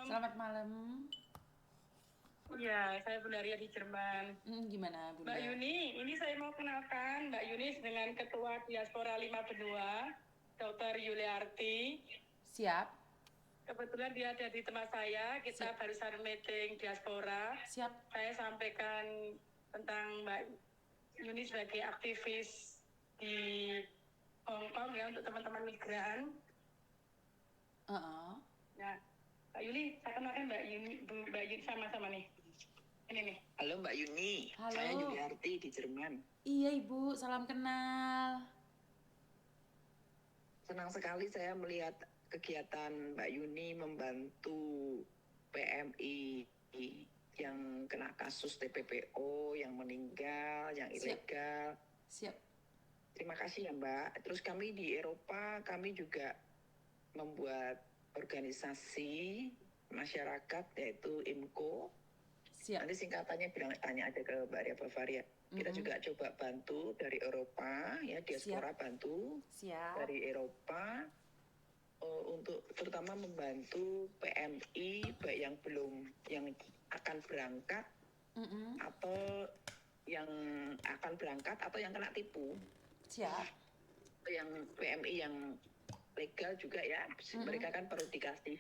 Selamat malam. Iya, saya Bundaria di Jerman. Gimana Bunda? Mbak Yuni, ini saya mau kenalkan Mbak Yuni dengan Ketua Diaspora 5 Benua, Dr. Yuliarti. Siap? Kebetulan dia ada di tempat saya, kita Siap. barusan meeting Diaspora. Siap. Saya sampaikan tentang Mbak Yuni sebagai aktivis di Hong Kong ya untuk teman-teman migran. Nah, Mbak Yuni, saya kenalkan Mbak Yuni sama-sama nih. Ini nih. Halo Mbak Yuni, Halo. saya Yuliarti di Jerman. Iya Ibu, salam kenal. Senang sekali saya melihat kegiatan Mbak Yuni membantu PMI yang kena kasus TPPO, yang meninggal, yang ilegal. Siap. Terima kasih ya Mbak. Terus kami di Eropa, kami juga membuat organisasi masyarakat yaitu IMCO. Siap. Nanti singkatannya tanya aja ke Mbak Ria Bavaria. Kita juga coba bantu dari Eropa, ya diaspora bantu dari Eropa untuk terutama membantu PMI baik yang akan berangkat atau yang akan berangkat atau yang kena tipu. Siap. Yang PMI yang legal juga ya, mereka kan perlu dikasih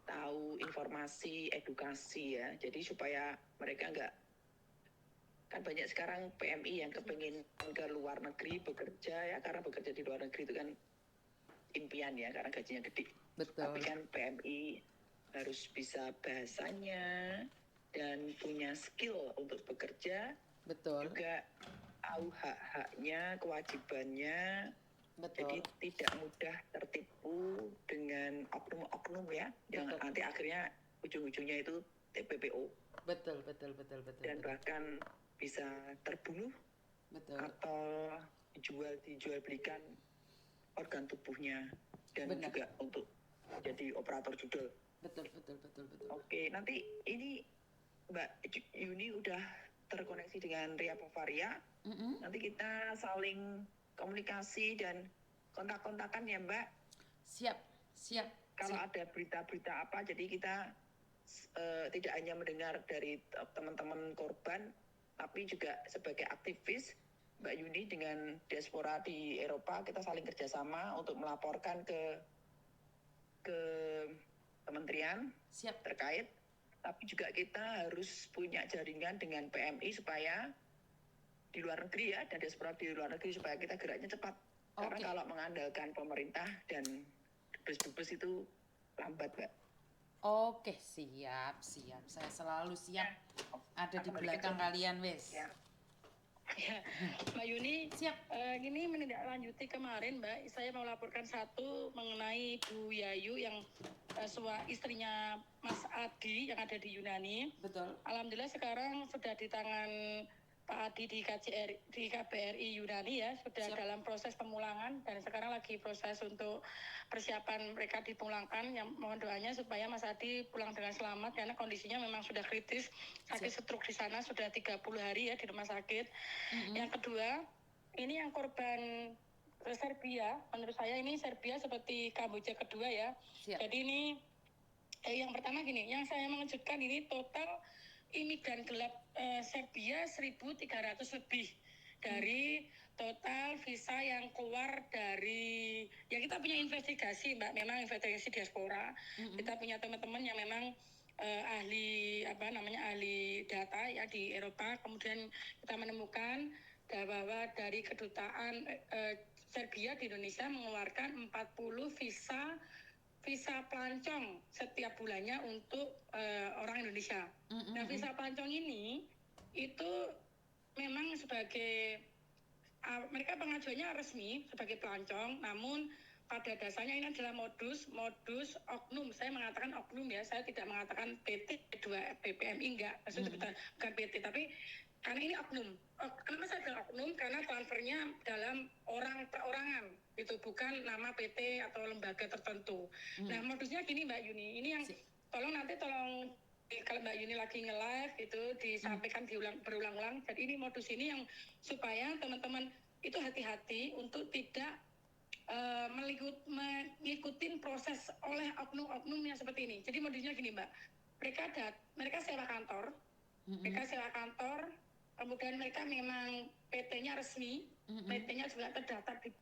tahu informasi, edukasi ya. Jadi supaya mereka kan banyak sekarang PMI yang kepingin ke luar negeri bekerja ya, karena bekerja di luar negeri itu kan impian ya, karena gajinya gede. Betul. Tapi kan PMI harus bisa bahasanya dan punya skill untuk bekerja. Betul. Juga tahu hak-haknya, kewajibannya. Betul. Jadi tidak mudah tertipu dengan oknum-oknum ya, yang nanti akhirnya ujung-ujungnya itu TPPO. Betul. Dan bahkan bisa terbunuh. Betul. Atau dijual belikan organ tubuhnya dan juga untuk jadi operator judul. Betul. Oke, nanti ini Mbak Yuni udah terkoneksi dengan Ria Bavaria. Nanti kita saling komunikasi dan kontak-kontakan ya Mbak. Siap. Kalau ada berita-berita apa, jadi kita tidak hanya mendengar dari teman-teman korban, tapi juga sebagai aktivis Mbak Yuni dengan diaspora di Eropa, kita saling kerjasama untuk melaporkan ke kementerian terkait. Tapi juga kita harus punya jaringan dengan PMI supaya di luar negeri ya, dan diaspora di luar negeri supaya kita geraknya cepat. Karena kalau mengandalkan pemerintah dan dubes-dubes itu lambat, Mbak. Oke, siap. Saya selalu siap ada di belakang kalian, wes. Ya, Mbak Yuni, siap. Ini menindaklanjuti kemarin, Mbak. Saya mau laporkan satu mengenai Bu Yayu yang istrinya Mas Adi yang ada di Yunani. Betul. Alhamdulillah sekarang sudah di tangan Pak Adi di KBRI Yunani ya, sudah dalam proses pemulangan dan sekarang lagi proses untuk persiapan mereka dipulangkan. Yang mohon doanya supaya Mas Adi pulang dengan selamat karena kondisinya memang sudah kritis, sakit stroke di sana sudah 30 hari ya di rumah sakit. Yang kedua, ini yang korban Serbia, menurut saya ini Serbia seperti Kamboja kedua ya. Jadi ini yang pertama gini, yang saya mengejutkan ini total imigran gelap Serbia 1.300 lebih dari total visa yang keluar dari, ya kita punya investigasi Mbak, memang investigasi diaspora. Kita punya teman-teman yang memang ahli data ya di Eropa. Kemudian kita menemukan bahwa dari kedutaan Serbia di Indonesia mengeluarkan 40 visa pelancong setiap bulannya untuk orang Indonesia. Nah, visa pelancong ini itu memang sebagai mereka pengajuannya resmi sebagai pelancong, namun pada dasarnya ini adalah modus oknum. Saya mengatakan oknum ya, saya tidak mengatakan PT 2 BPMI enggak, maksudnya bukan PT, tapi karena ini oknum. Kenapa saya bilang oknum? Karena transfernya dalam perorangan, itu bukan nama PT atau lembaga tertentu. Nah, modusnya gini Mbak Yuni, ini yang tolong kalau Mbak Yuni lagi nge-live itu disampaikan berulang-ulang. Jadi ini modus ini yang supaya teman-teman itu hati-hati untuk tidak mengikutin proses oleh oknum-oknum yang seperti ini. Jadi modusnya gini Mbak, mereka sewa kantor, kemudian mereka memang PT-nya resmi, PT-nya juga terdaftar di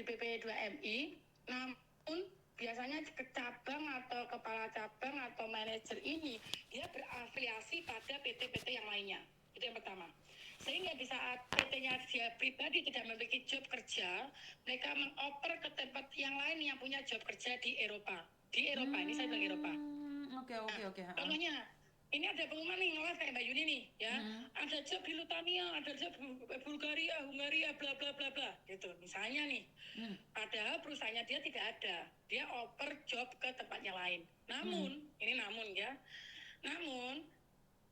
PP2MI, namun biasanya cabang atau kepala cabang atau manajer ini dia berafiliasi pada PT-PT yang lainnya. Itu yang pertama. Sehingga di saat PT-nya dia pribadi tidak memiliki job kerja, mereka mengoper ke tempat yang lain yang punya job kerja di Eropa. Di Eropa, ini saya bilang Eropa. Oke. Contohnya, ini ada pengumuman nih, ngelas kayak Mbak Yuni nih, ya. Ada job di Lutania, ada job Bulgaria, Hungaria, bla bla bla bla, gitu. Misalnya nih, padahal perusahaannya dia tidak ada, dia oper job ke tempat yang lain. Namun, namun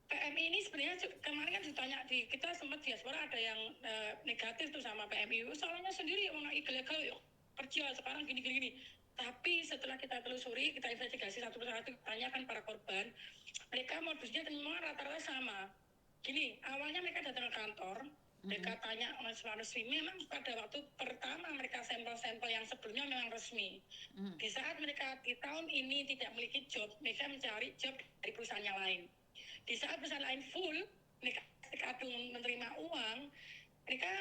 PMI ini sebenarnya kemarin kan ditanya kita sempat diaspora ada yang negatif tuh sama PMI. Salahnya sendiri orang ilegal yuk kerja sekarang gini. Tapi setelah kita telusuri, kita investigasi satu persatu, tanyakan para korban, mereka modusnya semua rata-rata sama. Gini, awalnya mereka datang ke kantor, mereka tanya mahasiswa resmi, memang pada waktu pertama mereka sampel-sampel yang sebelumnya memang resmi. Di saat mereka di tahun ini tidak memiliki job, mereka mencari job dari perusahaan yang lain. Di saat perusahaan lain full, mereka kadung menerima uang, mereka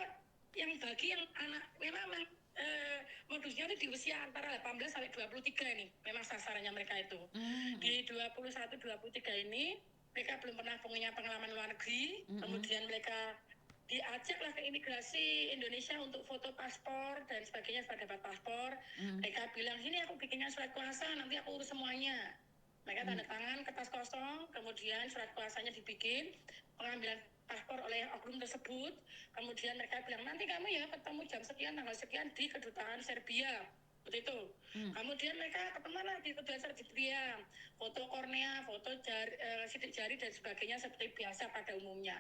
yang bagi yang anak memang modusnya itu di usia antara 18 sampai 23 nih, memang sasarannya mereka itu. Di 21-23 ini, mereka belum pernah punya pengalaman luar negeri, kemudian mereka diajaklah ke imigrasi Indonesia untuk foto paspor dan sebagainya setelah dapat paspor. Mereka bilang, sini aku bikinnya surat kuasa, nanti aku urus semuanya. Mereka tanda tangan kertas kosong, kemudian surat kuasanya dibikin, pengambilan paspor oleh oknum tersebut, kemudian mereka bilang nanti kamu ya ketemu jam sekian tanggal sekian di kedutaan Serbia, seperti itu. Kemudian mereka ketemu lah di kedutaan Serbia, foto kornea, foto sidik jari dan sebagainya seperti biasa pada umumnya.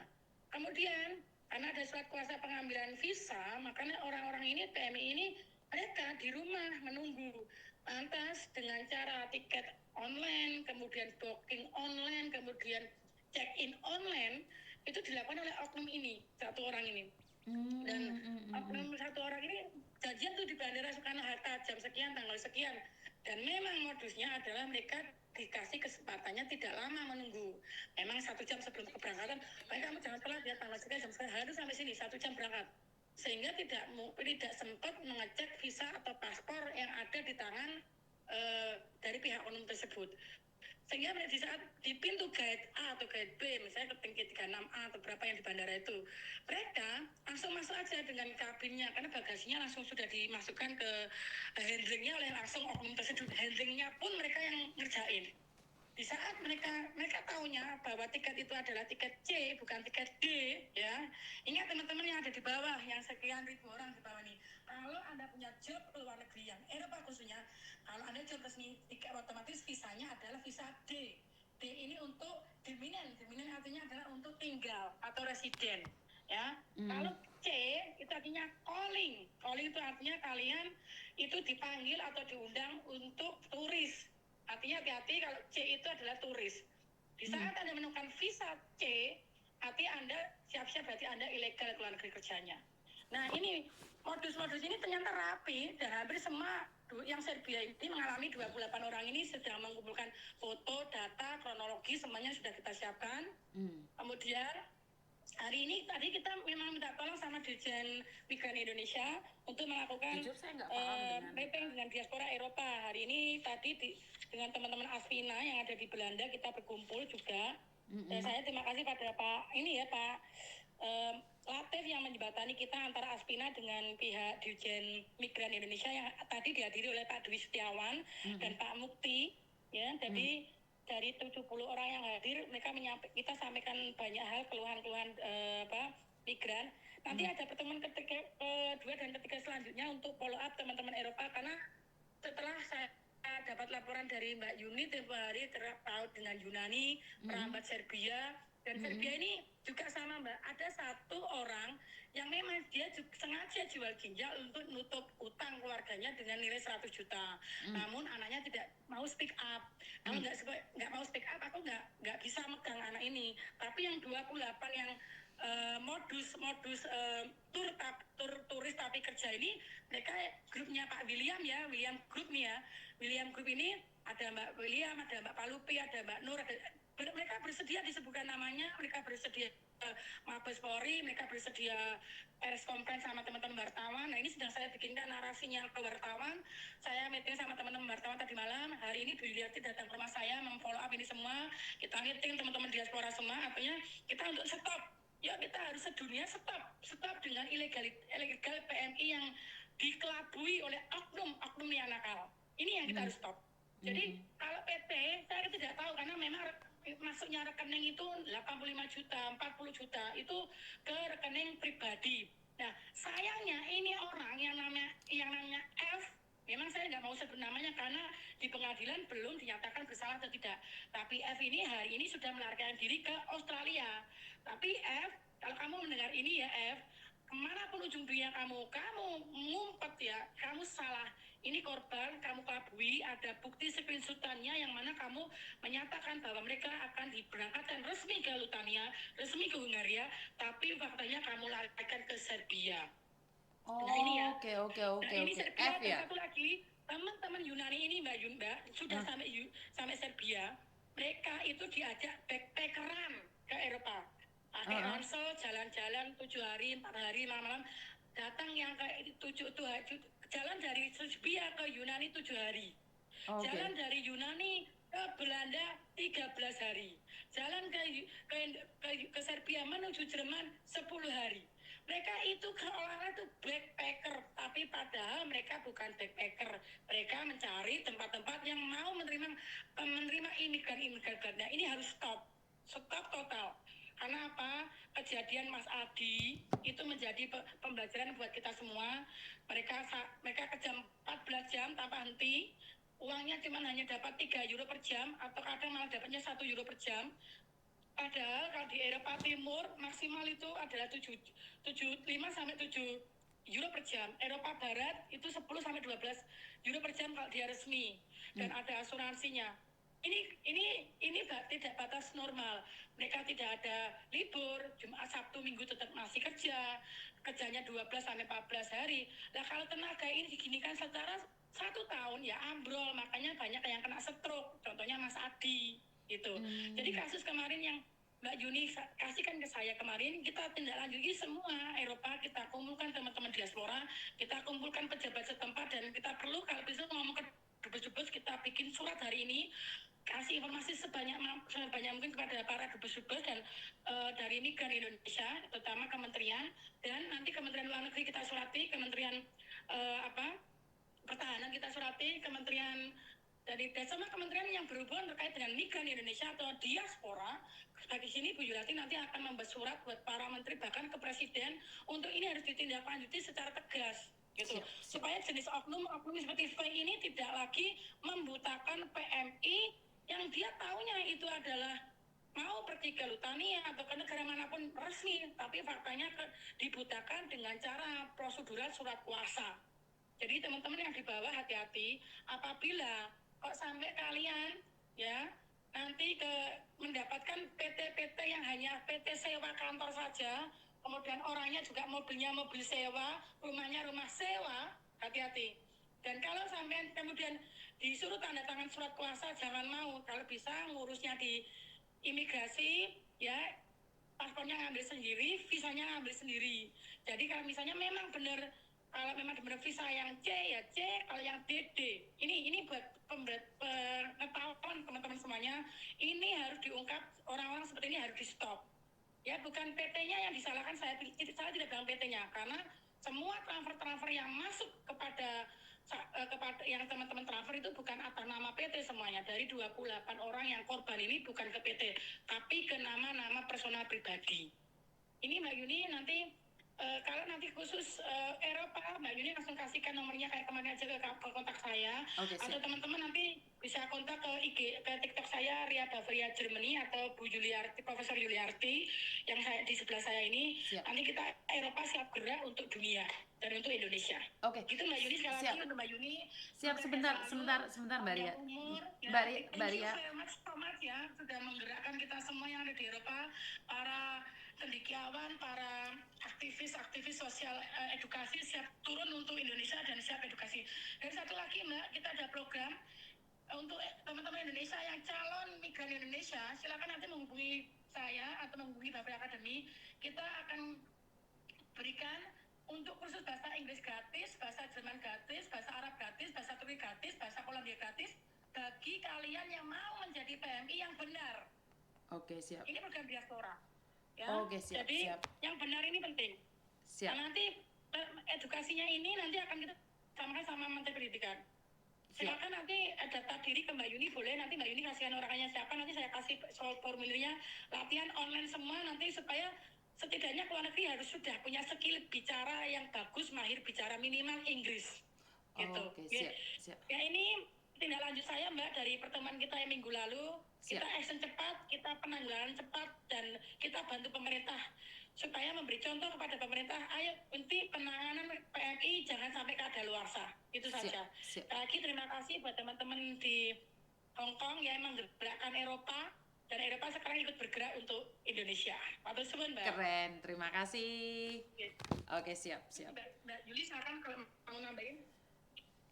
Kemudian karena ada surat kuasa pengambilan visa, makanya orang-orang ini PMI ini mereka di rumah menunggu. Lantas dengan cara tiket online, kemudian booking online, kemudian check-in online, itu dilakukan oleh oknum ini, satu orang ini. Dan oknum satu orang ini janjian tuh di Bandara Soekarno-Hatta jam sekian, tanggal sekian. Dan memang modusnya adalah mereka dikasih kesempatannya tidak lama menunggu. Memang 1 jam sebelum keberangkatan, baik kamu jangan telat ya, tanggal sekian jam sekian, harus sampai sini 1 jam berangkat. Sehingga tidak sempat mengecek visa atau paspor yang ada di tangan dari pihak oknum tersebut. Sehingga di saat di pintu gate A atau gate B, misalnya ke tinggi 36A atau berapa yang di bandara itu, mereka langsung masuk aja dengan kabinnya, karena bagasinya langsung sudah dimasukkan ke handlingnya oleh langsung oknum tersebut. Handlingnya pun mereka yang ngerjain. Di saat mereka tahunya bahwa tiket itu adalah tiket C, bukan tiket D, ya. Ingat teman-teman yang ada di bawah, yang sekian ribu orang di bawah ini. Kalau Anda punya job ke luar negeri yang Eropa khususnya, kalau Anda job resmi, tiket otomatis visanya adalah visa D. D ini untuk diminen artinya adalah untuk tinggal atau residen, ya. Kalau C itu artinya calling itu artinya kalian itu dipanggil atau diundang untuk turis. Artinya hati-hati kalau C itu adalah turis. Di saat Anda menemukan visa C, arti Anda siap-siap berarti Anda ilegal keluar negeri kerjanya. Nah ini modus-modus ini ternyata rapi dan hampir semua yang Serbia ini mengalami 28 orang ini sedang mengumpulkan foto, data, kronologi semuanya sudah kita siapkan. Kemudian hari ini tadi kita memang minta tolong sama Dirjen Migran Indonesia untuk melakukan mapping dengan diaspora Eropa. Hari ini tadi dengan teman-teman Aspina yang ada di Belanda kita berkumpul juga. Dan saya terima kasih pada Pak Latif yang menjembatani kita antara Aspina dengan pihak Dirjen Migran Indonesia yang tadi dihadiri oleh Pak Dwi Setiawan dan Pak Mukti. Ya, jadi dari 70 orang yang hadir, kita sampaikan banyak hal keluhan-keluhan migran. Nanti ada pertemuan kedua dan ketiga selanjutnya untuk follow up teman-teman Eropa, karena setelah saya dapat laporan dari Mbak Yuni tempoh hari terkait dengan Yunani, perambat Serbia, dan Serbia ini juga sama Mbak, ada satu orang yang memang dia sengaja jual ginjal untuk nutup utang keluarganya dengan nilai 100 juta. Namun anaknya tidak mau speak up. Kalau nggak mau speak up, aku nggak bisa megang anak ini. Tapi yang 28 yang modus tur turis tapi kerja ini, mereka grupnya Pak William ya, William Group nih ya. William Group ini ada Mbak William, ada Mbak Palupi, ada Mbak Nur, mereka bersedia disebutkan namanya, mereka bersedia Mabes Polri, mereka bersedia press conference sama teman-teman wartawan. Nah ini sedang saya bikinkan narasinya ke wartawan. Saya meeting sama teman-teman wartawan tadi malam. Hari ini Bu Yuliarti datang ke rumah saya memfollow up ini semua. Kita meeting teman-teman diaspora semua. Artinya kita untuk stop. Ya kita harus sedunia stop dengan ilegal PMI yang dikelabui oleh oknum yang nakal. Ini yang kita harus stop. Jadi kalau PT saya tidak tahu karena memang masuknya rekening itu 85 juta, 40 juta itu ke rekening pribadi. Nah, sayangnya ini orang yang namanya F, memang saya nggak mau sebut namanya karena di pengadilan belum dinyatakan bersalah atau tidak. Tapi F ini hari ini sudah melarikan diri ke Australia. Tapi F, kalau kamu mendengar ini ya F, kemanapun ujung dunia kamu ngumpet ya, kamu salah. Ini korban, kamu kelabui, ada bukti screenshotannya yang mana kamu menyatakan bahwa mereka akan diberangkatkan resmi ke Lutania, resmi ke Hungaria, tapi faktanya kamu larikan ke Serbia. Oh, nah ini ya. Oke. Ini Serbia, F ya. satu lagi, teman-teman Yunani ini Mbak Yunda sudah sampai Serbia, mereka itu diajak backpackeran ke Eropa. Pakai ransel, jalan-jalan 7 hari, 4 hari, malam-malam. Datang yang ke 7 jalan dari Serbia ke Yunani 7 hari. Jalan dari Yunani ke Belanda 13 hari. Jalan ke Serbia menuju Jerman 10 hari. Mereka itu seolah-olah itu backpacker, tapi padahal mereka bukan backpacker. Mereka mencari tempat-tempat yang mau menerima imigran. Nah, ini harus stop total. Karena apa? Kejadian Mas Adi itu menjadi pembelajaran buat kita semua. Mereka kejam 14 jam tanpa henti. Uangnya cuma hanya dapat 3 euro per jam atau kadang malah dapatnya 1 euro per jam. Padahal kalau di Eropa Timur maksimal itu adalah 5 sampai 7 euro per jam. Eropa Barat itu 10 sampai 12 euro per jam kalau dia resmi dan ada asuransinya. Ini tidak batas normal. Mereka tidak ada libur, Jumat, Sabtu, Minggu tetap masih kerjanya 12 sampai 14 hari. Nah kalau tenaga ini diginikan secara 1 tahun ya ambrol, makanya banyak yang kena stroke. Contohnya Mas Adi gitu. Jadi kasus kemarin yang Mbak Yuni kasihkan ke saya kemarin, kita tindak lanjuti semua Eropa, kita kumpulkan teman-teman diaspora, kita kumpulkan pejabat setempat dan kita perlu kalau bisa ngomong ke dubes-dubes, kita bikin surat hari ini kasih informasi sebanyak mungkin kepada para dubes-dubes dan dari Migran Indonesia, terutama kementerian, dan nanti Kementerian Luar Negeri kita surati, Kementerian Pertahanan kita surati, Kementerian dari semua kementerian yang berhubungan terkait dengan Migran Indonesia atau diaspora. Di sini Bu Yuliarti nanti akan membuat surat buat para menteri bahkan ke Presiden untuk ini harus ditindaklanjuti secara tegas. Gitu. Supaya jenis oknum seperti V ini tidak lagi membutakan PMI yang dia taunya itu adalah mau pergi ke Lutania atau ke negara manapun resmi, tapi faktanya dibutakan dengan cara prosedural surat kuasa. Jadi teman-teman yang di bawah hati-hati, apabila kok sampai kalian ya nanti mendapatkan PT-PT yang hanya PT sewa kantor saja, kemudian orangnya juga mobilnya mobil sewa, rumahnya rumah sewa, hati-hati. Dan kalau sampai kemudian disuruh tanda tangan surat kuasa, jangan mau. Kalau bisa ngurusnya di imigrasi, ya paspornya ngambil sendiri, visanya ngambil sendiri. Jadi kalau misalnya memang benar visa yang C ya C, kalau yang DD. Ini buat pengetahuan teman-teman semuanya. Ini harus diungkap, orang-orang seperti ini harus di stop. Ya bukan PT-nya yang disalahkan, saya tidak bilang PT-nya karena semua transfer yang masuk kepada yang teman-teman transfer itu bukan atas nama PT semuanya. Dari 28 orang yang korban ini bukan ke PT, tapi ke nama-nama personal pribadi. Ini Mbak Yuni nanti kalau nanti khusus Eropa, Mbak Yuni langsung kasihkan nomornya kayak kemarin aja ke kontak saya. Atau teman-teman nanti bisa kontak ke IG, ke TikTok saya Ria Bavaria Germany atau Bu Yuliarti, Profesor Yuliarti yang di sebelah saya ini. Siap. Nanti kita Eropa siap gerak untuk dunia dan untuk Indonesia. Oke. Gitu Mbak Yuni, sekali lagi untuk Mbak Yuni. Siap, sebentar Mbak Ria. Mbak Ria. Selamat ya, sudah menggerakkan kita semua yang ada di Eropa, para cendekiawan, para aktivis sosial edukasi siap turun untuk Indonesia dan siap edukasi. Dan satu lagi Mbak, kita ada program untuk teman-teman Indonesia yang calon migran Indonesia, silakan nanti menghubungi saya atau menghubungi Bavaria Academy. Kita akan berikan untuk kursus bahasa Inggris gratis, bahasa Jerman gratis, bahasa Arab gratis, bahasa Turki gratis, bahasa Polandia gratis bagi kalian yang mau menjadi PMI yang benar. Oke, siap. Ini program diaspora. Ya. Oke, siap. Jadi siap. yang benar ini penting. Siap. Nah, nanti edukasinya ini nanti akan kita samakan sama Menteri Pendidikan. Silakan nanti daftar diri ke Mbak Yuni, boleh nanti Mbak Yuni kasihkan orangnya siapa, nanti saya kasih soal formulirnya, latihan online semua nanti supaya setidaknya luar negeri harus sudah punya skill bicara yang bagus, mahir bicara minimal Inggris. Gitu. Oke, siap, siap. Ya ini tindak lanjut saya Mbak dari pertemuan kita yang minggu lalu. Siap. Kita action cepat, kita penanggulangan cepat, dan kita bantu pemerintah supaya memberi contoh kepada pemerintah, ayo nanti penanganan PMI jangan sampai kadaluarsa. Itu saja. Lagi terima kasih buat teman-teman di Hong Kong yang menggerakkan Eropa, dan Eropa sekarang ikut bergerak untuk Indonesia. Matur suwun, Mbak. Keren, terima kasih. Oke, siap. Mbak Yuli, silakan kalau mau nambahin.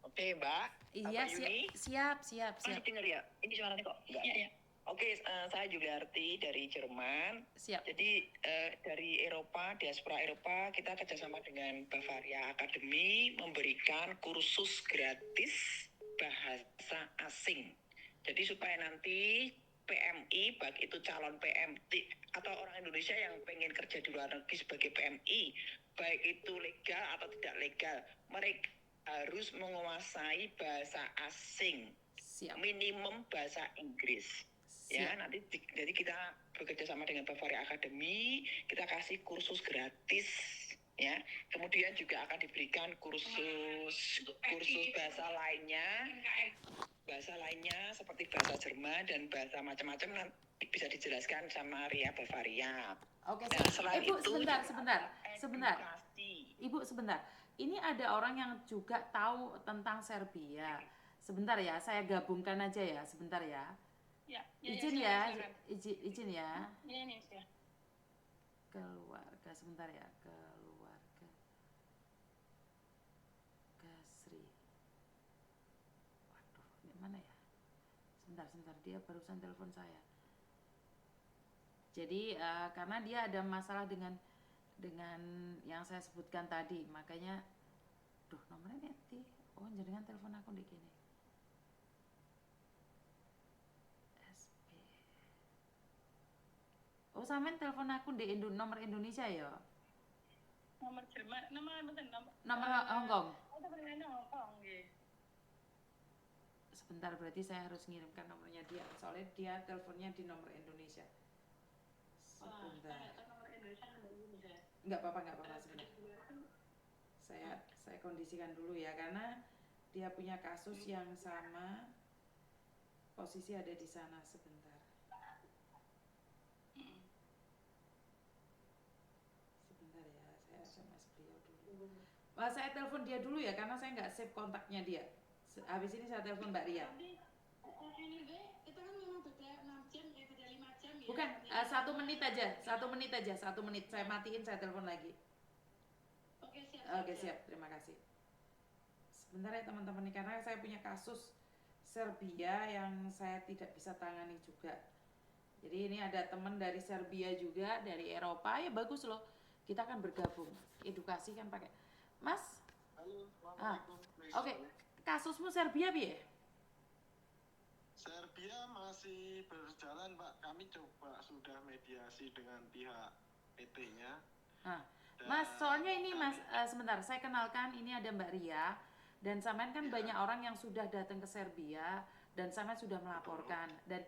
Oke, Mbak. Iya, siap. Masih dengar ya? Ini suaranya kok? Iya. Oke, saya Yuliarti dari Jerman. Siap. Jadi dari Eropa, diaspora Eropa, kita kerjasama dengan Bavaria Academy memberikan kursus gratis bahasa asing. Jadi supaya nanti PMI, baik itu calon PMI atau orang Indonesia yang pengen kerja di luar negeri sebagai PMI, baik itu legal atau tidak legal, mereka harus menguasai bahasa asing. Siap. Minimum bahasa Inggris. Ya, nanti jadi kita bekerja sama dengan Bavaria Academy, kita kasih kursus gratis, ya. Kemudian juga akan diberikan kursus bahasa lainnya seperti bahasa Jerman dan bahasa macam-macam nanti bisa dijelaskan sama Ria Bavaria. Oke, nah, selain Ibu, itu sebentar. Ibu, sebentar. Ini ada orang yang juga tahu tentang Serbia. Sebentar ya, saya gabungkan aja ya, sebentar ya. Izin ya. Ini. Keluarga, sebentar ya, keluarga Gasri. Waduh, ini mana ya? Sebentar, dia barusan telepon saya. Jadi karena dia ada masalah dengan yang saya sebutkan tadi, makanya, nomornya nanti. Oh, jangan telepon aku di gini. Oh, sampean telepon aku di nomor Indonesia ya? Nomor Jerman, nomor Hong Kong. Oh, nomor Hong Kong, nggih. Sebentar, berarti saya harus ngirimkan nomornya dia. Soalnya dia teleponnya di nomor Indonesia. Sebentar. Nomor Indonesia bisa. Enggak apa-apa sebentar. Saya kondisikan dulu ya, karena dia punya kasus yang sama, posisi ada di sana. Sebentar. SMS beliau dulu. Saya telepon dia dulu ya, karena saya nggak save kontaknya dia. Habis ini saya telepon Mbak Ria. Kita kan memang beda 6 jam, beda 5 jam ya. Bukan, 1 menit aja. 1 menit. Saya matiin, saya telepon lagi. Oke, siap. Terima kasih. Sebentar ya teman-teman, karena saya punya kasus Serbia yang saya tidak bisa tangani juga. Jadi ini ada teman dari Serbia juga, dari Eropa, ya bagus loh. Kita kan bergabung, edukasi kan pakai. Mas? Halo, Assalamualaikum. Oke. Kasusmu Serbia piye? Serbia masih berjalan, Pak. Kami coba sudah mediasi dengan pihak PT-nya. Mas, soalnya ini Mas, sebentar, saya kenalkan, ini ada Mbak Ria, dan sampean kan banyak orang yang sudah datang ke Serbia, dan sampean sudah melaporkan. Dan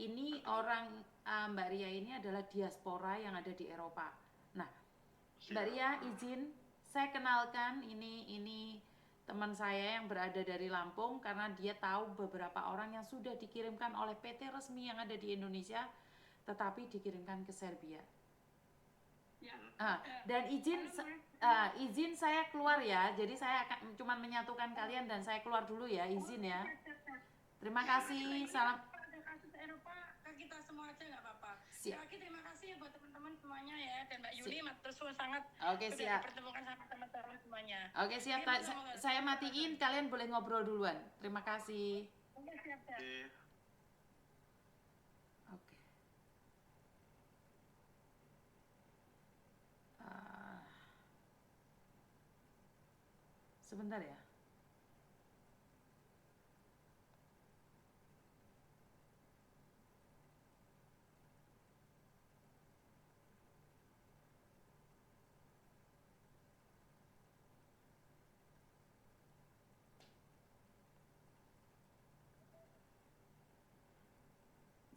ini orang, Mbak Ria ini adalah diaspora yang ada di Eropa. Nah, Mbak Ria, izin saya kenalkan, ini teman saya yang berada dari Lampung, karena dia tahu beberapa orang yang sudah dikirimkan oleh PT resmi yang ada di Indonesia, tetapi dikirimkan ke Serbia. Dan izin saya keluar ya, jadi saya akan cuma menyatukan kalian dan saya keluar dulu ya, izin ya. Terima kasih, salam. Ada kasus Eropa ke kita semua aja nggak apa-apa. Siap. Lagi terima kasih buat teman-teman semuanya ya, dan Mbak Yuli matur suwun sangat. Oke, siap. Dipertemukan sama teman-teman semuanya. Oke, siap. Saya matiin, kalian boleh ngobrol duluan. Terima kasih. Oke, siap. Oke. Sebentar ya.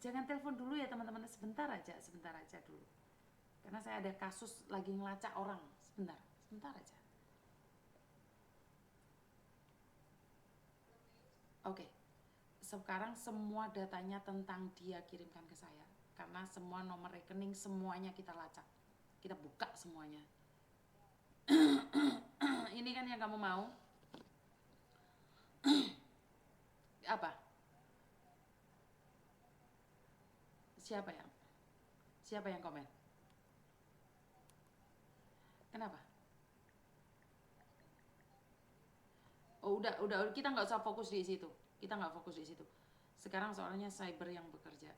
Jangan telepon dulu ya teman-teman, sebentar aja dulu. Karena saya ada kasus lagi ngelacak orang, sebentar aja. Oke. Sekarang semua datanya tentang dia kirimkan ke saya. Karena semua nomor rekening semuanya kita lacak. Kita buka semuanya. Ini kan yang kamu mau? Apa? Siapa yang komen? Kenapa? Oh, udah kita nggak usah fokus di situ. Sekarang soalnya cyber yang bekerja.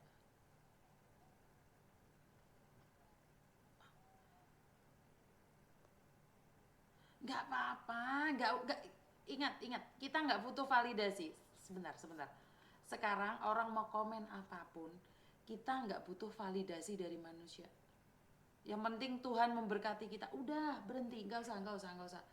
Nggak apa-apa, ingat, kita nggak butuh validasi. Sebentar. Sekarang orang mau komen apapun, kita nggak butuh validasi dari manusia. Yang penting Tuhan memberkati kita. Udah, berhenti, nggak usah.